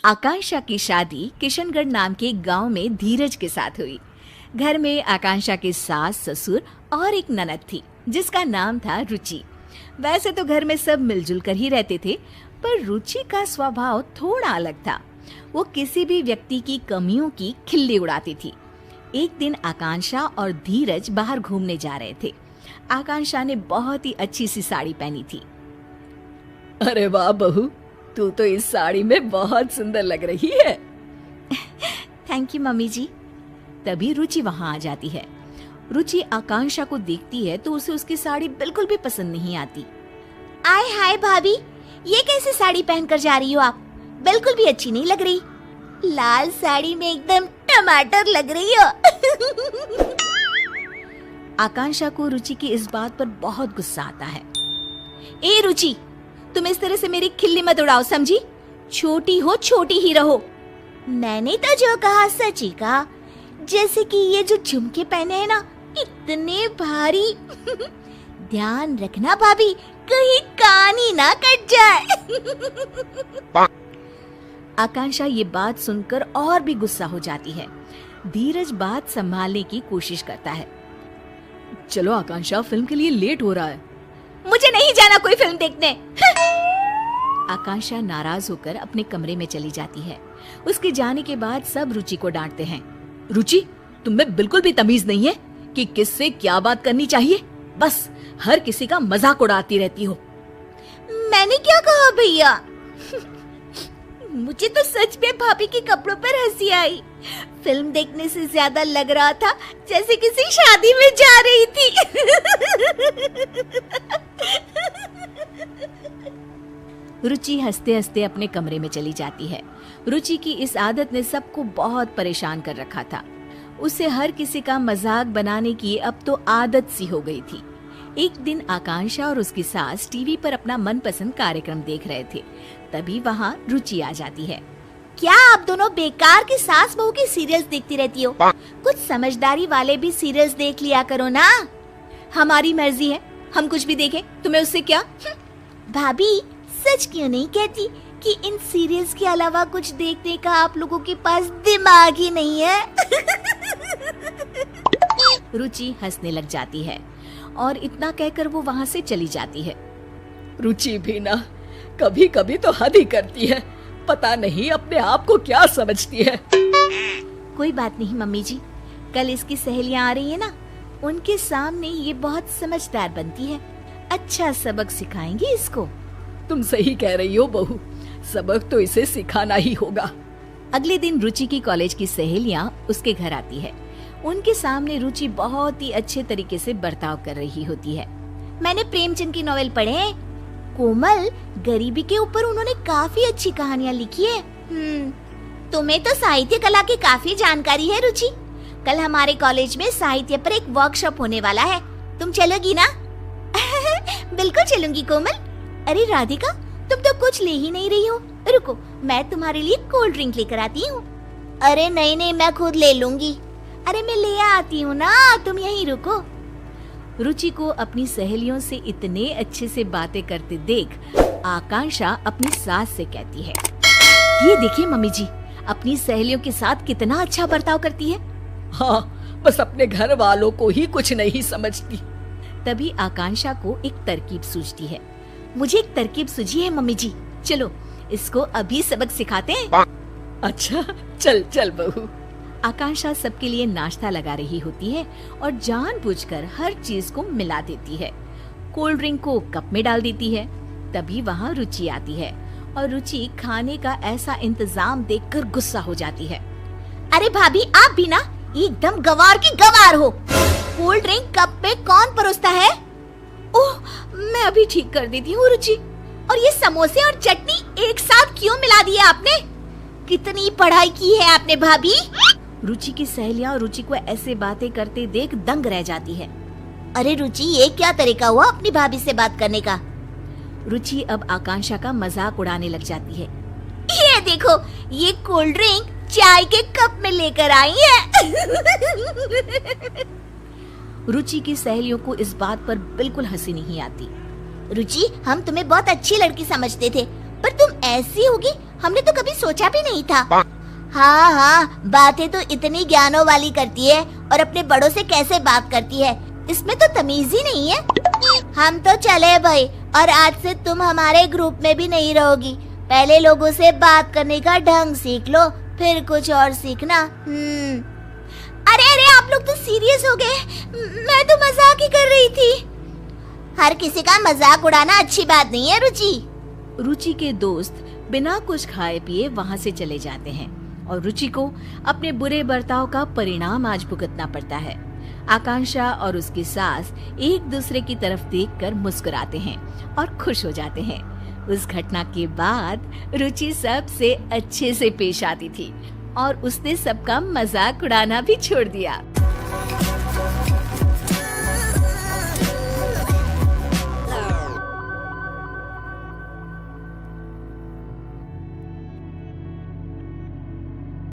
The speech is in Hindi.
आकांक्षा की शादी किशनगढ़ नाम के एक गांव में धीरज के साथ हुई। घर में आकांक्षा के सास, ससुर और एक ननद थी जिसका नाम था रुचि। वैसे तो घर में सब मिलजुल कर ही रहते थे, पर रुचि का स्वभाव थोड़ा अलग था। वो किसी भी व्यक्ति की कमियों की खिल्ली उड़ाती थी। एक दिन आकांक्षा और धीरज बाहर घूमने जा रहे थे। आकांक्षा ने बहुत ही अच्छी सी साड़ी पहनी थी। अरे वाह बहू, तू तो इस साड़ी में बहुत सुंदर लग रही है। थैंक यू मम्मी जी। तभी रुचि वहां आ जाती है। रुचि आकांक्षा को देखती है तो उसे उसकी साड़ी बिल्कुल भी पसंद नहीं आती। आय हाय भाभी, ये कैसे साड़ी पहनकर जा रही हो आप? बिल्कुल भी अच्छी नहीं लग रही। लाल साड़ी में एकदम टमाटर लग रही हो। आकांक्षा को रुचि की इस बात पर बहुत गुस्सा आता है। ए रुचि, तुम इस तरह से मेरी खिल्ली मत उड़ाओ, समझी? छोटी हो छोटी ही रहो। मैंने तो जो कहा सच ही कहा। जैसे कि ये जो झुमके पहने हैं ना, इतने भारी। ध्यान रखना भाभी, कहीं कान ही ना कट जाए। आकांक्षा ये बात सुनकर और भी गुस्सा हो जाती है। धीरज बात संभालने की कोशिश करता है। चलो आकांक्षा, फिल्म के लिए लेट हो रहा है। मुझे नहीं जाना कोई फिल्म देखने। आकांक्षा नाराज होकर अपने कमरे में चली जाती है। उसके जाने के बाद सब रुचि को डांटते हैं। रुचि, तुम्हें बिल्कुल भी तमीज नहीं है कि किससे क्या बात करनी चाहिए। बस हर किसी का मजाक उड़ाती रहती हो। मैंने क्या कहा भैया? मुझे तो सच में भाभी के कपड़ों पर हंसी आई। फिल्म देखने से ज्यादा लग रहा था जैसे किसी शादी में जा रही थी। रुचि हंसते हंसते अपने कमरे में चली जाती है। रुचि की इस आदत ने सबको बहुत परेशान कर रखा था। उसे हर किसी का मजाक बनाने की अब तो आदत सी हो गई थी। एक दिन आकांक्षा और उसकी सास टीवी पर अपना मनपसंद कार्यक्रम देख रहे थे। तभी वहाँ रुचि आ जाती है। क्या आप दोनों बेकार के सास बहू के सीरियल्स देखती रहती हो? कुछ समझदारी वाले भी सीरियल्स देख लिया करो ना। हमारी मर्जी है, हम कुछ भी देखें, तुम्हें उससे क्या? भाभी, सच क्यों नहीं कहती कि इन सीरियल्स के अलावा कुछ देखने का आप लोगों के पास दिमाग ही नहीं है? रुचि हंसने लग जाती है और इतना कहकर वो वहाँ से चली जाती है। रुचि भी ना कभी कभी तो हद ही करती है। पता नहीं अपने आप को क्या समझती है। कोई बात नहीं मम्मी जी, कल इसकी सहेलियां आ रही है ना, उनके सामने ये बहुत समझदार बनती है। अच्छा सबक सिखाएंगे इसको। तुम सही कह रही हो बहू, सबक तो इसे सिखाना ही होगा। अगले दिन रुचि की कॉलेज की सहेलियां उसके घर आती है। उनके सामने रुचि बहुत ही अच्छे तरीके से बर्ताव कर रही होती है। मैंने प्रेमचंद की नॉवेल पढ़े हैं। कोमल, गरीबी के ऊपर उन्होंने काफी अच्छी कहानियाँ लिखी है। तुम्हें तो साहित्य कला की काफी जानकारी है रुचि। कल हमारे कॉलेज में साहित्य पर एक वर्कशॉप होने वाला है, तुम चलोगी ना? बिल्कुल चलूंगी कोमल। अरे राधिका, तुम तो कुछ ले ही नहीं रही हो। रुको, मैं तुम्हारे लिए कोल्ड ड्रिंक लेकर आती हूँ। अरे नहीं नहीं, मैं खुद ले लूंगी। अरे मैं ले आती हूँ ना, तुम यहीं रुको। रुचि को अपनी सहेलियों से इतने अच्छे से बातें करते देख आकांक्षा अपनी सास से कहती है, ये देखिए मम्मी जी, अपनी सहेलियों के साथ कितना अच्छा बर्ताव करती है। हाँ, बस अपने घर वालों को ही कुछ नहीं समझती। तभी आकांक्षा को एक तरकीब सूझती है। मुझे एक तरकीब सूझी है मम्मी जी, चलो इसको अभी सबक सिखाते हैं। अच्छा, चल चल बहू। आकांक्षा सबके लिए नाश्ता लगा रही होती है और जानबूझकर हर चीज को मिला देती है। कोल्ड ड्रिंक को कप में डाल देती है। तभी वहाँ रुचि आती है और रुचि खाने का ऐसा इंतजाम देखकर गुस्सा हो जाती है। अरे भाभी, आप भी ना एकदम गवार की गवार हो। कोल्ड ड्रिंक कप में कौन परोसता है? ओह, मैं अभी ठीक कर देती हूँ रुचि। और ये समोसे और चटनी एक साथ क्यों मिला दिया आपने? कितनी पढ़ाई की है आपने भाभी? रुचि की सहेलियां रुचि को ऐसे बातें करते देख दंग रह जाती है। अरे रुचि, ये क्या तरीका हुआ अपनी भाभी से बात करने का? रुचि अब आकांक्षा का मजाक उड़ाने लग जाती है। ये देखो, ये कोल्ड ड्रिंक चाय के कप में लेकर आई है। रुचि की सहेलियों को इस बात पर बिल्कुल हंसी नहीं आती। रुचि, हम तुम्हें बहुत अच्छी लड़की समझते थे, पर तुम ऐसी होगी हमने तो कभी सोचा भी नहीं था। हाँ हाँ, बातें तो इतनी ज्ञानों वाली करती है और अपने बड़ों से कैसे बात करती है, इसमें तो तमीज ही नहीं है। हम तो चले भाई, और आज से तुम हमारे ग्रुप में भी नहीं रहोगी। पहले लोगों से बात करने का ढंग सीख लो, फिर कुछ और सीखना। अरे अरे, आप लोग तो सीरियस हो गए, मैं तो मजाक ही कर रही थी। हर किसी का मजाक उड़ाना अच्छी बात नहीं है रुचि। रुचि के दोस्त बिना कुछ खाए पिए वहाँ से चले जाते हैं और रुचि को अपने बुरे बर्ताव का परिणाम आज भुगतना पड़ता है। आकांक्षा और उसकी सास एक दूसरे की तरफ देखकर मुस्कुराते हैं और खुश हो जाते हैं। उस घटना के बाद रुचि सबसे अच्छे से पेश आती थी और उसने सबका मजाक उड़ाना भी छोड़ दिया।